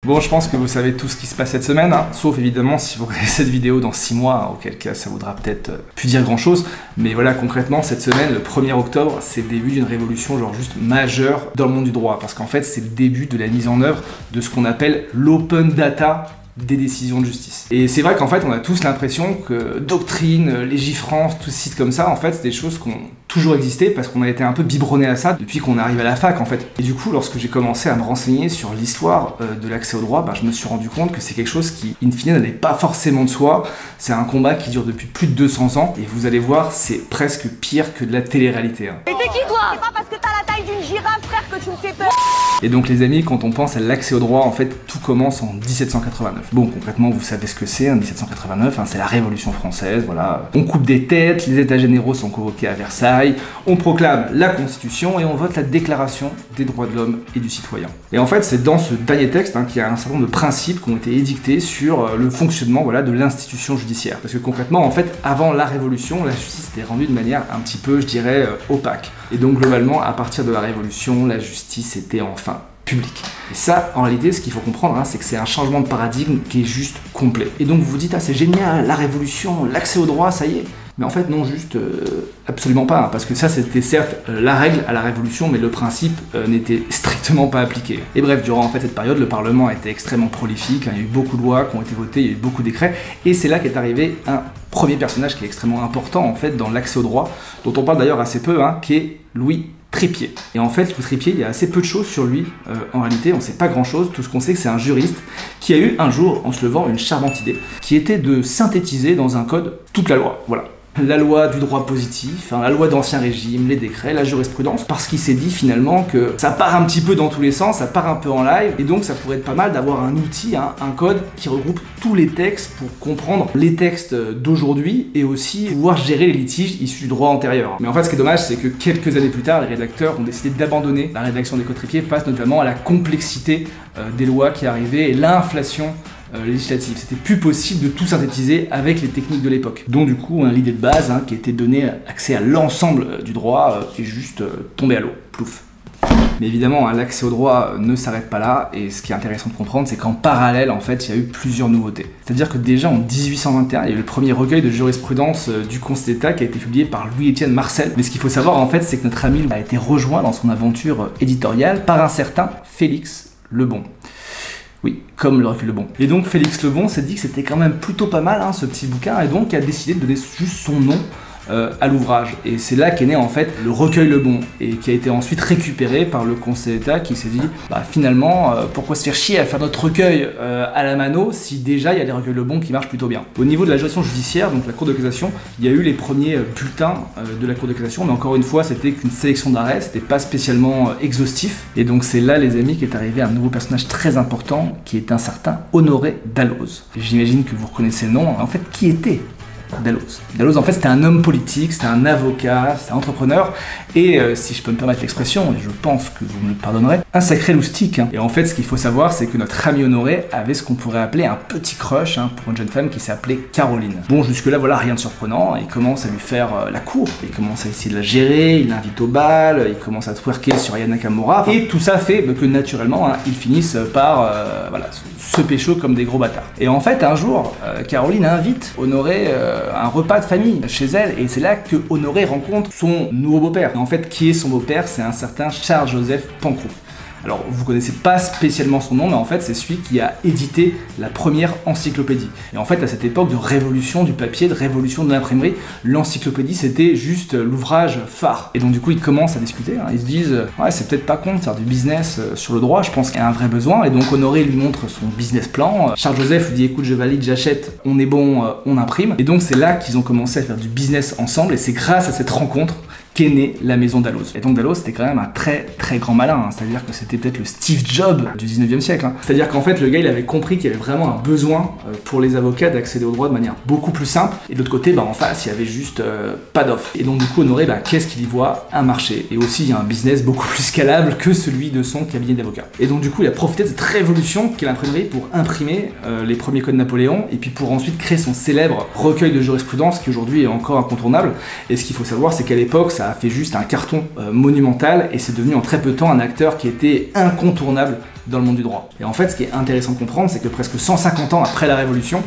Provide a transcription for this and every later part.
Bon, je pense que vous savez tout ce qui se passe cette semaine, hein, sauf évidemment si vous regardez cette vidéo dans 6 mois, hein, auquel cas ça voudra peut-être plus dire grand chose. Mais voilà, concrètement, cette semaine, le 1er octobre, c'est le début d'une révolution genre juste majeure dans le monde du droit. Parce qu'en fait, c'est le début de la mise en œuvre de ce qu'on appelle l'open data des décisions de justice. Et c'est vrai qu'en fait, on a tous l'impression que Doctrine, Légifrance, tous ces sites comme ça, en fait, c'est des choses qui ont toujours existé parce qu'on a été un peu biberonné à ça depuis qu'on arrive à la fac, en fait. Et du coup, lorsque j'ai commencé à me renseigner sur l'histoire de l'accès au droit, je me suis rendu compte que c'est quelque chose qui, in fine, n'allait pas forcément de soi. C'est un combat qui dure depuis plus de 200 ans, et vous allez voir, c'est presque pire que de la télé-réalité. Hein. Et t'es qui, toi? C'est pas parce que t'as la taille d'une girafe, frère, que tu me fais peur. Et donc les amis, quand on pense à l'accès au droit, en fait, tout commence en 1789. Bon, concrètement, vous savez ce que c'est, 1789, c'est la Révolution française, voilà. On coupe des têtes, les États généraux sont convoqués à Versailles, on proclame la Constitution et on vote la Déclaration des droits de l'homme et du citoyen. Et en fait, c'est dans ce dernier texte qu'il y a un certain nombre de principes qui ont été édictés sur le fonctionnement de l'institution judiciaire. Parce que concrètement, en fait, avant la Révolution, la justice était rendue de manière un petit peu, je dirais, opaque. Et donc globalement, à partir de la Révolution, la justice était enfin publique. Et ça, en réalité, ce qu'il faut comprendre, c'est que c'est un changement de paradigme qui est juste complet. Et donc vous vous dites, ah c'est génial, la Révolution, l'accès au droit, ça y est. Mais en fait non, juste absolument pas, parce que ça c'était certes la règle à la Révolution, mais le principe n'était strictement pas appliqué. Et bref, durant en fait cette période, le Parlement a été extrêmement prolifique, il y a eu beaucoup de lois qui ont été votées, il y a eu beaucoup de décrets, et c'est là qu'est arrivé un premier personnage qui est extrêmement important en fait dans l'accès au droit, dont on parle d'ailleurs assez peu, qui est Louis Trépied. Et en fait, Louis Trépied, il y a assez peu de choses sur lui. En réalité, on sait pas grand chose. Tout ce qu'on sait, que c'est un juriste qui a eu un jour, en se levant, une charmante idée, qui était de synthétiser dans un code toute la loi. Voilà. La loi du droit positif, la loi d'Ancien Régime, les décrets, la jurisprudence, parce qu'il s'est dit finalement que ça part un petit peu dans tous les sens, ça part un peu en live, et donc ça pourrait être pas mal d'avoir un outil, un code qui regroupe tous les textes pour comprendre les textes d'aujourd'hui et aussi pouvoir gérer les litiges issus du droit antérieur. Mais en fait, ce qui est dommage, c'est que quelques années plus tard, les rédacteurs ont décidé d'abandonner la rédaction des codes Trépied face notamment à la complexité des lois qui arrivaient et l'inflation législative. C'était plus possible de tout synthétiser avec les techniques de l'époque. Donc du coup, l'idée de base qui était donner accès à l'ensemble du droit est juste tombée à l'eau. Plouf. Mais évidemment, l'accès au droit ne s'arrête pas là, et ce qui est intéressant de comprendre, c'est qu'en parallèle, en fait, il y a eu plusieurs nouveautés. C'est-à-dire que déjà en 1821, il y a eu le premier recueil de jurisprudence du Conseil d'État qui a été publié par Louis-Étienne Marcel. Mais ce qu'il faut savoir, en fait, c'est que notre ami a été rejoint dans son aventure éditoriale par un certain Félix Lebon. Oui, comme le recul Lebon. Et donc Félix Lebon s'est dit que c'était quand même plutôt pas mal ce petit bouquin, et donc a décidé de donner juste son nom à l'ouvrage. Et c'est là qu'est né en fait le recueil Lebon, et qui a été ensuite récupéré par le Conseil d'État qui s'est dit finalement pourquoi se faire chier à faire notre recueil à la mano si déjà il y a des recueils Lebon qui marchent plutôt bien. Au niveau de la juridiction judiciaire, donc la Cour de cassation, il y a eu les premiers bulletins de la Cour de cassation, mais encore une fois c'était qu'une sélection d'arrêts, c'était pas spécialement exhaustif. Et donc c'est là les amis qu'est arrivé un nouveau personnage très important qui est un certain Honoré Dalloz. J'imagine que vous reconnaissez le nom. En fait, qui était Dalloz? Dalloz, en fait, c'était un homme politique, c'était un avocat, c'était un entrepreneur, et si je peux me permettre l'expression, et je pense que vous me le pardonnerez, un sacré loustic. Et en fait, ce qu'il faut savoir, c'est que notre ami Honoré avait ce qu'on pourrait appeler un petit crush pour une jeune femme qui s'appelait Caroline. Bon, jusque-là, voilà, rien de surprenant, il commence à lui faire la cour, il commence à essayer de la gérer, il l'invite au bal, il commence à twerker sur Aya Nakamura, et tout ça fait que naturellement, ils finissent par se pécho comme des gros bâtards. Et en fait, un jour, Caroline invite Honoré un repas de famille chez elle, et c'est là que Honoré rencontre son nouveau beau-père. En fait, qui est son beau-père? C'est un certain Charles-Joseph Pancroux. Alors, vous connaissez pas spécialement son nom, mais en fait, c'est celui qui a édité la première encyclopédie. Et en fait, à cette époque de révolution du papier, de révolution de l'imprimerie, l'encyclopédie, c'était juste l'ouvrage phare. Et donc, du coup, ils commencent à discuter. Ils se disent, ouais, c'est peut-être pas con de faire du business sur le droit, je pense qu'il y a un vrai besoin. Et donc, Honoré lui montre son business plan. Charles-Joseph lui dit, écoute, je valide, j'achète, on est bon, on imprime. Et donc, c'est là qu'ils ont commencé à faire du business ensemble, et c'est grâce à cette rencontre qu'est née la maison Dalloz. Et donc Dalloz, c'était quand même un très très grand malin, c'est-à-dire que c'était peut-être le Steve Jobs du 19e siècle. C'est-à-dire qu'en fait, le gars, il avait compris qu'il y avait vraiment un besoin pour les avocats d'accéder au droit de manière beaucoup plus simple, et de l'autre côté, en face, il y avait juste pas d'offre. Et donc du coup, Honoré, qu'est-ce qu'il y voit? Un marché. Et aussi, il y a un business beaucoup plus scalable que celui de son cabinet d'avocat. Et donc du coup, il a profité de cette révolution qu'est l'imprimerie pour imprimer les premiers codes Napoléon, et puis pour ensuite créer son célèbre recueil de jurisprudence qui aujourd'hui est encore incontournable. Et ce qu'il faut savoir, c'est qu'à l'époque, ça a fait juste un carton monumental, et c'est devenu en très peu de temps un acteur qui était incontournable dans le monde du droit. Et en fait, ce qui est intéressant de comprendre, c'est que presque 150 ans après la Révolution,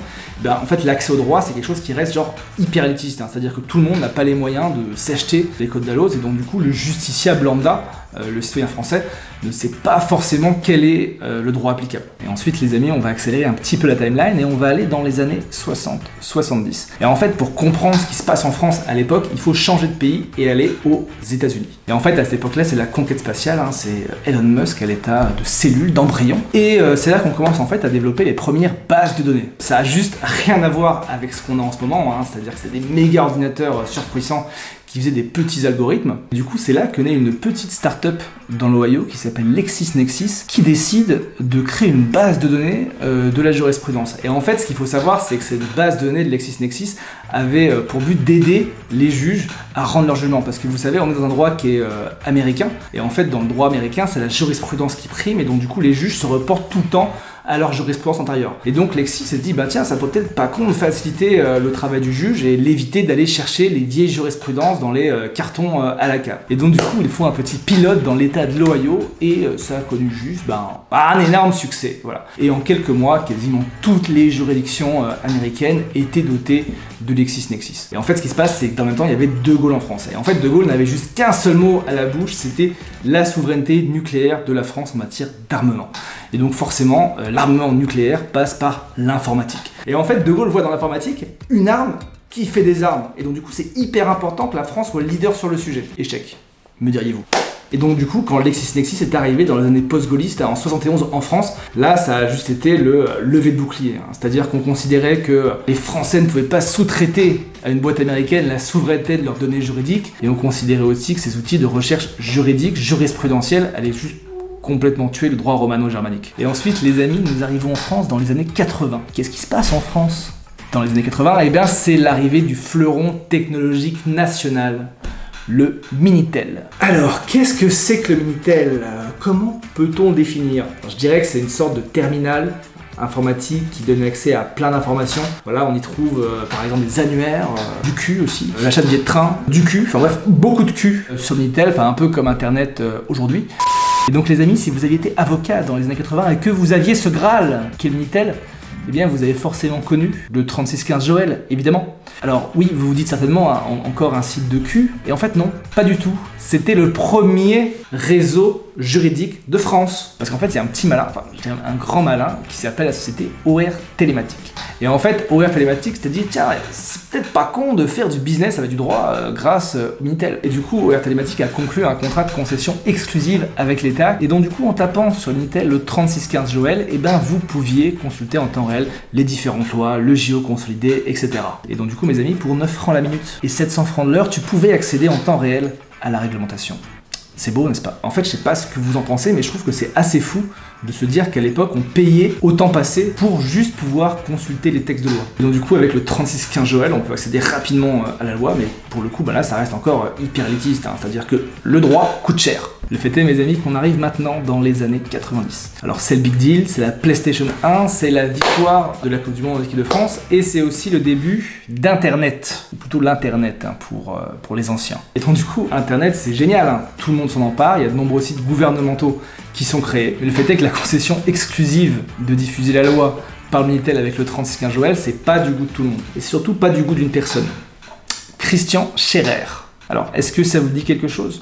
en fait, l'accès au droit, c'est quelque chose qui reste genre hyper élitiste, hein. C'est-à-dire que tout le monde n'a pas les moyens de s'acheter les codes d'Alloz, et donc du coup, le justiciable lambda, le citoyen français, ne sait pas forcément quel est le droit applicable. Et ensuite, les amis, on va accélérer un petit peu la timeline et on va aller dans les années 60-70. Et en fait, pour comprendre ce qui se passe en France à l'époque, il faut changer de pays et aller aux États-Unis. Et en fait, à cette époque-là, c'est la conquête spatiale, hein. C'est Elon Musk à l'état de cellule, d'embryon. Et c'est là qu'on commence en fait à développer les premières bases de données. Ça a juste rien à voir avec ce qu'on a en ce moment, hein. C'est-à-dire que c'est des méga ordinateurs surpuissants qui faisait des petits algorithmes. Du coup, c'est là que naît une petite start-up dans l'Ohio qui s'appelle LexisNexis, qui décide de créer une base de données de la jurisprudence. Et en fait, ce qu'il faut savoir, c'est que cette base de données de LexisNexis avait pour but d'aider les juges à rendre leur jugement. Parce que vous savez, on est dans un droit qui est américain, et en fait, dans le droit américain, c'est la jurisprudence qui prime, et donc du coup, les juges se reportent tout le temps à leur jurisprudence antérieure. Et donc Lexis s'est dit, tiens, ça peut peut-être pas con de faciliter le travail du juge et l'éviter d'aller chercher les vieilles jurisprudences dans les cartons à la cave. Et donc du coup, ils font un petit pilote dans l'état de l'Ohio et ça a connu juste un énorme succès. Voilà. Et en quelques mois, quasiment toutes les juridictions américaines étaient dotées de LexisNexis. Et en fait, ce qui se passe, c'est que dans le même temps, il y avait De Gaulle en France. Et en fait, De Gaulle n'avait juste qu'un seul mot à la bouche, c'était la souveraineté nucléaire de la France en matière d'armement. Et donc forcément, l'armement nucléaire passe par l'informatique. Et en fait, De Gaulle voit dans l'informatique une arme qui fait des armes. Et donc du coup, c'est hyper important que la France soit leader sur le sujet. Échec, me diriez-vous. Et donc du coup, quand LexisNexis est arrivé dans les années post-gaullistes, en 71 en France, là ça a juste été le lever de bouclier. Hein. C'est-à-dire qu'on considérait que les Français ne pouvaient pas sous-traiter à une boîte américaine la souveraineté de leurs données juridiques, et on considérait aussi que ces outils de recherche juridique, jurisprudentielle, allaient juste complètement tuer le droit romano-germanique. Et ensuite, les amis, nous arrivons en France dans les années 80. Qu'est-ce qui se passe en France dans les années 80? Eh bien, c'est l'arrivée du fleuron technologique national, le Minitel. Alors, qu'est-ce que c'est que le Minitel? Comment peut-on définir? Je dirais que c'est une sorte de terminal informatique qui donne accès à plein d'informations. Voilà, on y trouve par exemple des annuaires, du cul aussi, l'achat de billets de train, du cul, enfin bref, beaucoup de cul sur le Minitel, enfin un peu comme Internet aujourd'hui. Et donc les amis, si vous aviez été avocat dans les années 80 et que vous aviez ce Graal qui est le Minitel, eh bien vous avez forcément connu le 3615 Joël, évidemment. Alors oui, vous vous dites certainement encore un site de cul, et en fait non, pas du tout. C'était le premier réseau juridique de France. Parce qu'en fait, il y a un petit malin, enfin un grand malin, qui s'appelle la société OR Télématique. Et en fait, OR Télématique s'était dit, tiens, c'est peut-être pas con de faire du business avec du droit grâce au Minitel. Et du coup, OR Télématique a conclu un contrat de concession exclusive avec l'État. Et donc du coup, en tapant sur le Minitel le 3615 Joël, eh ben, vous pouviez consulter en temps réel les différentes lois, le JO consolidé, etc. Et donc du coup, mes amis, pour 9 francs la minute et 700 francs de l'heure, tu pouvais accéder en temps réel à la réglementation. C'est beau, n'est-ce pas? En fait, je sais pas ce que vous en pensez, mais je trouve que c'est assez fou de se dire qu'à l'époque, on payait au temps passé pour juste pouvoir consulter les textes de loi. Et donc du coup, avec le 3615 Joël, on peut accéder rapidement à la loi, mais pour le coup, là, ça reste encore hyper élitiste, hein. C'est-à-dire que le droit coûte cher. Le fait est, mes amis, qu'on arrive maintenant dans les années 90. Alors c'est le big deal, c'est la PlayStation 1, c'est la victoire de la Coupe du Monde en équipe de France, et c'est aussi le début d'Internet, ou plutôt l'Internet hein, pour les anciens. Et donc du coup, Internet, c'est génial, hein. Tout le monde s'en empare, il y a de nombreux sites gouvernementaux qui sont créés. Mais le fait est que la concession exclusive de diffuser la loi par le Minitel avec le 3615 Joël, c'est pas du goût de tout le monde. Et surtout pas du goût d'une personne. Christian Scherer. Alors, est-ce que ça vous dit quelque chose?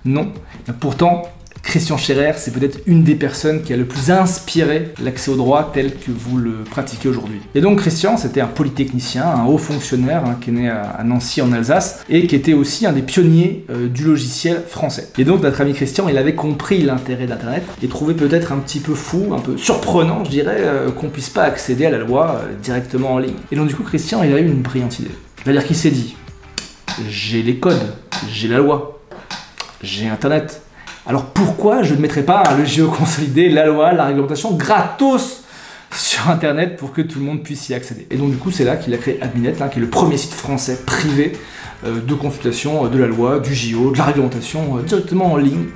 Non. Pourtant, Christian Scherer, c'est peut-être une des personnes qui a le plus inspiré l'accès au droit tel que vous le pratiquez aujourd'hui. Et donc Christian, c'était un polytechnicien, un haut fonctionnaire hein, qui est né à Nancy en Alsace et qui était aussi un des pionniers du logiciel français. Et donc notre ami Christian, il avait compris l'intérêt d'Internet et trouvait peut-être un petit peu fou, un peu surprenant, je dirais, qu'on puisse pas accéder à la loi directement en ligne. Et donc du coup, Christian, il a eu une brillante idée. C'est-à-dire qu'il s'est dit, j'ai les codes, j'ai la loi, j'ai Internet. Alors pourquoi je ne mettrais pas le JO consolidé, la loi, la réglementation gratos sur Internet pour que tout le monde puisse y accéder? Et donc du coup c'est là qu'il a créé Adminet, hein, qui est le premier site français privé de consultation de la loi, du JO, de la réglementation directement en ligne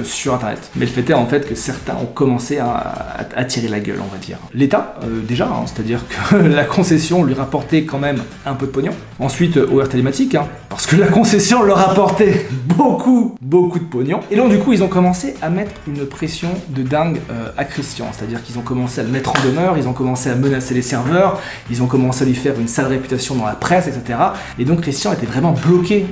sur Internet. Mais le fait est en fait que certains ont commencé à tirer la gueule, on va dire. L'État, déjà, hein, c'est-à-dire que la concession lui rapportait quand même un peu de pognon. Ensuite, OR Télématique, hein, parce que la concession leur apportait beaucoup de pognon. Et donc du coup, ils ont commencé à mettre une pression de dingue à Christian. C'est-à-dire qu'ils ont commencé à le mettre en demeure, ils ont commencé à menacer les serveurs, ils ont commencé à lui faire une sale réputation dans la presse, etc. Et donc Christian était vraiment bloqué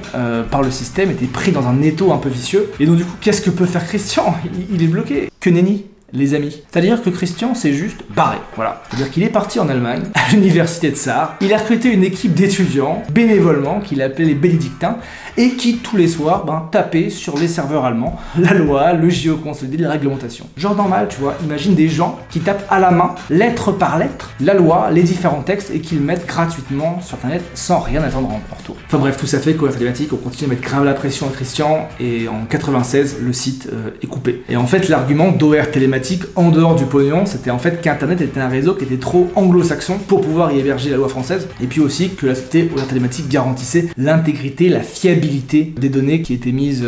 par le système, était pris dans un étau un peu vicieux. Et donc du coup, qu'est-ce que peut faire Christian? Il est bloqué. Que nenni, les amis. C'est-à-dire que Christian s'est juste barré, voilà. C'est-à-dire qu'il est parti en Allemagne, à l'université de Sarre, il a recruté une équipe d'étudiants, bénévolement, qu'il appelait les bénédictins, et qui, tous les soirs, tapaient sur les serveurs allemands, la loi, le JO consolidé, les réglementations. Genre normal, tu vois, imagine des gens qui tapent à la main, lettre par lettre, la loi, les différents textes, et qu'ils mettent gratuitement sur Internet, sans rien attendre en retour. Enfin bref, tout ça fait qu'au Thématique, on continue à mettre grave la pression à Christian, et en 96, le site est coupé. Et en fait, l'argument d'OR Télématique, en dehors du pognon, c'était en fait qu'Internet était un réseau qui était trop anglo-saxon pour pouvoir y héberger la loi française, et puis aussi que la société OR Télématique garantissait l'intégrité, la fiabilité des données qui étaient mises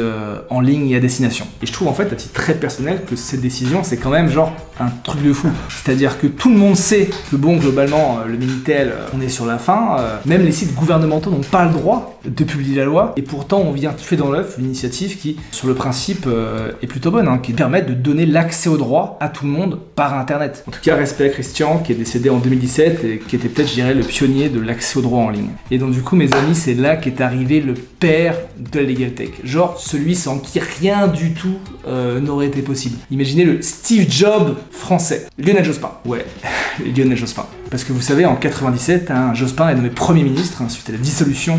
en ligne et à destination. Et je trouve en fait, à titre très personnel, que cette décision, c'est quand même genre un truc de fou. C'est-à-dire que tout le monde sait que bon, globalement, le Minitel, on est sur la fin, même les sites gouvernementaux n'ont pas le droit de publier la loi, et pourtant on vient tuer dans l'œuf une initiative qui, sur le principe, est plutôt bonne, qui permet de donner l'accès au droit à tout le monde par Internet. En tout cas, respect à Christian, qui est décédé en 2017, et qui était peut-être, je dirais, le pionnier de l'accès au droit en ligne. Et donc du coup, mes amis, c'est là qu'est arrivé le père de la Legal Tech. Genre, celui sans qui rien du tout n'aurait été possible. Imaginez le Steve Jobs français. Lionel Jospin. Ouais, Lionel Jospin. Parce que vous savez, en 97, Jospin est nommé Premier ministre, suite à la dissolution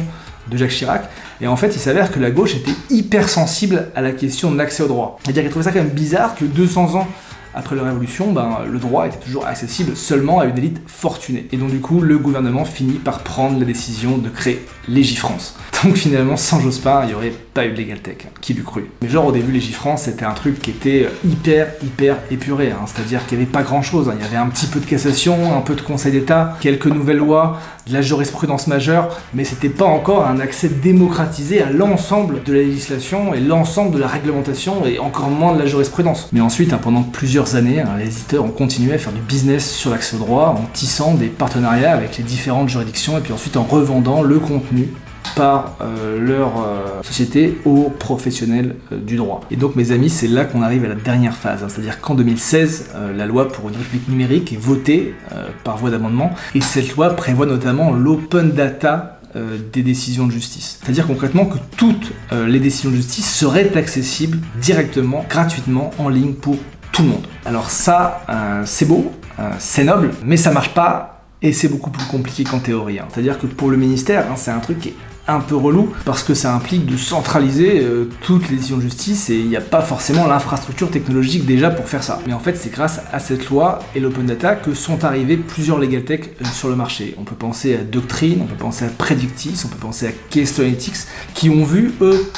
de Jacques Chirac, et en fait il s'avère que la gauche était hyper sensible à la question de l'accès au droit. C'est-à-dire qu'elle trouvait ça quand même bizarre que 200 ans après la Révolution, le droit était toujours accessible seulement à une élite fortunée. Et donc du coup, le gouvernement finit par prendre la décision de créer Légifrance. Donc finalement, sans Jospin, il n'y aurait pas eu de Legal Tech, qui l'eût cru. Mais genre au début, Légifrance, c'était un truc qui était hyper épuré, c'est-à-dire qu'il n'y avait pas grand-chose. Il y avait un petit peu de cassation, un peu de Conseil d'État, quelques nouvelles lois, de la jurisprudence majeure, mais c'était pas encore un accès démocratisé à l'ensemble de la législation et l'ensemble de la réglementation, et encore moins de la jurisprudence. Mais ensuite, pendant plusieurs années, les éditeurs ont continué à faire du business sur l'accès au droit en tissant des partenariats avec les différentes juridictions et puis ensuite en revendant le contenu par leur société aux professionnels du droit. Et donc mes amis, c'est là qu'on arrive à la dernière phase, c'est-à-dire qu'en 2016, la loi pour une république numérique est votée par voie d'amendement, et cette loi prévoit notamment l'open data des décisions de justice. C'est-à-dire concrètement que toutes les décisions de justice seraient accessibles directement, gratuitement, en ligne pour tout le monde. Alors ça, c'est beau, c'est noble, mais ça marche pas, et c'est beaucoup plus compliqué qu'en théorie. C'est-à-dire que pour le ministère, c'est un truc qui est un peu relou, parce que ça implique de centraliser toutes les décisions de justice, et il n'y a pas forcément l'infrastructure technologique déjà pour faire ça. Mais en fait, c'est grâce à cette loi et l'open data que sont arrivés plusieurs legal tech sur le marché. On peut penser à Doctrine, on peut penser à Predictis, on peut penser à Keystone Analytics, qui ont vu, eux,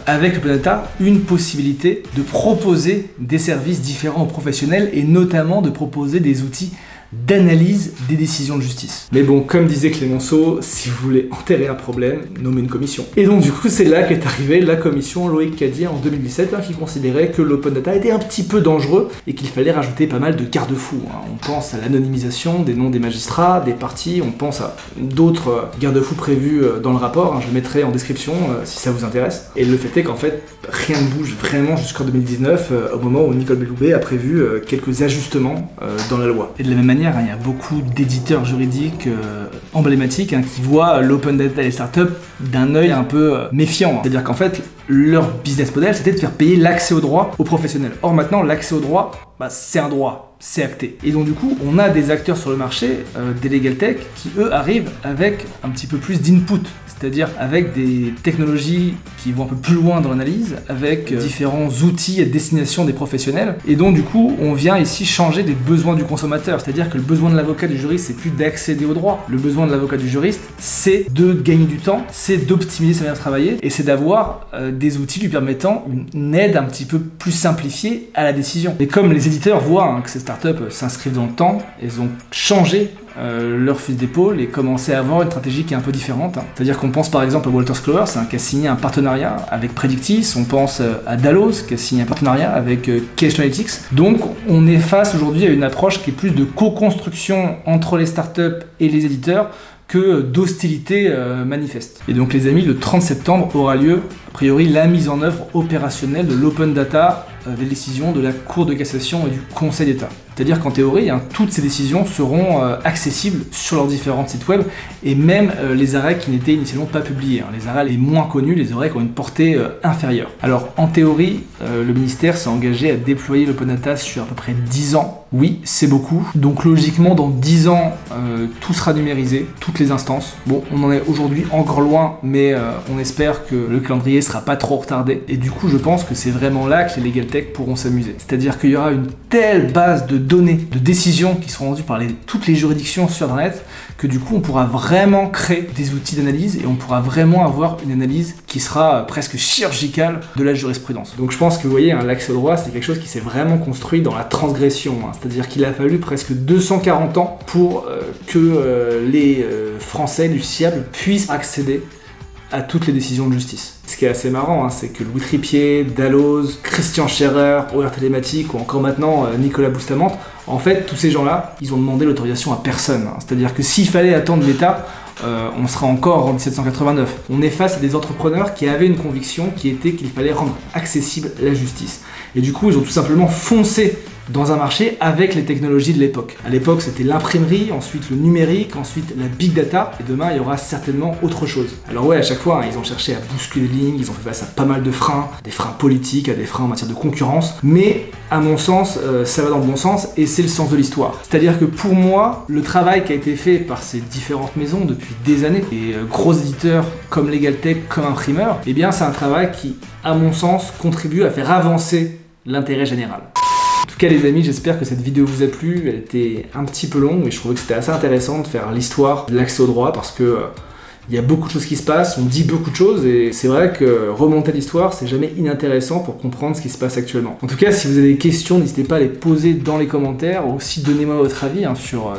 avec l'open data, une possibilité de proposer des services différents aux professionnels, et notamment de proposer des outils d'analyse des décisions de justice. Mais bon, comme disait Clémenceau, si vous voulez enterrer un problème, nommez une commission. Et donc du coup, c'est là qu'est arrivée la commission Loïc Cadier en 2017, qui considérait que l'open data était un petit peu dangereux et qu'il fallait rajouter pas mal de garde-fous. On pense à l'anonymisation des noms des magistrats, des parties, on pense à d'autres garde-fous prévus dans le rapport, je le mettrai en description si ça vous intéresse. Et le fait est qu'en fait, rien ne bouge vraiment jusqu'en 2019, au moment où Nicole Belloubet a prévu quelques ajustements dans la loi. Et de la même manière, il y a beaucoup d'éditeurs juridiques emblématiques qui voient l'open data et les startups d'un œil un peu méfiant. C'est-à-dire qu'en fait, leur business model, c'était de faire payer l'accès au droit aux professionnels. Or maintenant, l'accès au droit, c'est un droit, c'est acté. Et donc du coup, on a des acteurs sur le marché, des legal tech, qui eux arrivent avec un petit peu plus d'input. C'est-à-dire avec des technologies qui vont un peu plus loin dans l'analyse, avec différents outils à destination des professionnels. Et donc du coup, on vient ici changer des besoins du consommateur. C'est-à-dire que le besoin de l'avocat du juriste, c'est plus d'accéder au droit. Le besoin de l'avocat du juriste, c'est de gagner du temps, c'est d'optimiser sa manière de travailler, et c'est d'avoir des outils lui permettant une aide un petit peu plus simplifiée à la décision. Et comme les éditeurs voient que ces startups s'inscrivent dans le temps, ils ont changé leur fusil d'épaule et commencer à avoir une stratégie qui est un peu différente. C'est-à-dire qu'on pense par exemple à Wolters Kluwer, qui a signé un partenariat avec Predictis, on pense à Dalloz qui a signé un partenariat avec Keystone Analytics. Donc on est face aujourd'hui à une approche qui est plus de co-construction entre les startups et les éditeurs que d'hostilité manifeste. Et donc les amis, le 30 septembre aura lieu, a priori, la mise en œuvre opérationnelle de l'open data des décisions de la Cour de cassation et du Conseil d'État. C'est-à-dire qu'en théorie, toutes ces décisions seront accessibles sur leurs différents sites web, et même les arrêts qui n'étaient initialement pas publiés. Les arrêts les moins connus, les arrêts qui ont une portée inférieure. Alors en théorie, le ministère s'est engagé à déployer l'open data sur à peu près 10 ans. Oui, c'est beaucoup. Donc logiquement, dans 10 ans, tout sera numérisé, toutes les instances. Bon, on en est aujourd'hui encore loin, mais on espère que le calendrier sera pas trop retardé. Et du coup, je pense que c'est vraiment là que les Legal Tech pourront s'amuser. C'est-à-dire qu'il y aura une telle base de données, de décisions qui seront rendues par toutes les juridictions sur Internet, que du coup on pourra vraiment créer des outils d'analyse et on pourra vraiment avoir une analyse qui sera presque chirurgicale de la jurisprudence. Donc je pense que vous voyez, l'accès au droit, c'est quelque chose qui s'est vraiment construit dans la transgression, c'est-à-dire qu'il a fallu presque 240 ans pour que les Français, les justiciables, puissent accéder à toutes les décisions de justice. Ce qui est assez marrant, c'est que Louis Tripier, Dalloz, Christian Scherer, OR Télématique ou encore maintenant Nicolas Bustamante, en fait, tous ces gens-là, ils ont demandé l'autorisation à personne. C'est-à-dire que s'il fallait attendre l'État, on sera encore en 1789. On est face à des entrepreneurs qui avaient une conviction qui était qu'il fallait rendre accessible la justice. Et du coup, ils ont tout simplement foncé dans un marché avec les technologies de l'époque. À l'époque, c'était l'imprimerie, ensuite le numérique, ensuite la big data, et demain, il y aura certainement autre chose. Alors ouais, à chaque fois, ils ont cherché à bousculer les lignes, ils ont fait face à pas mal de freins, des freins politiques, à des freins en matière de concurrence, mais à mon sens, ça va dans le bon sens, et c'est le sens de l'histoire. C'est-à-dire que pour moi, le travail qui a été fait par ces différentes maisons depuis des années, et gros éditeurs comme Legal Tech, comme imprimeurs, eh bien c'est un travail qui, à mon sens, contribue à faire avancer l'intérêt général. En tout cas les amis, j'espère que cette vidéo vous a plu. Elle était un petit peu longue, mais je trouvais que c'était assez intéressant de faire l'histoire de l'accès au droit parce que il y a beaucoup de choses qui se passent, on dit beaucoup de choses et c'est vrai que remonter l'histoire c'est jamais inintéressant pour comprendre ce qui se passe actuellement. En tout cas, si vous avez des questions, n'hésitez pas à les poser dans les commentaires. Aussi donnez-moi votre avis sur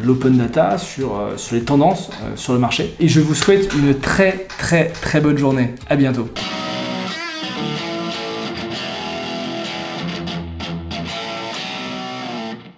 l'open data, sur les tendances sur le marché. Et je vous souhaite une très bonne journée. À bientôt.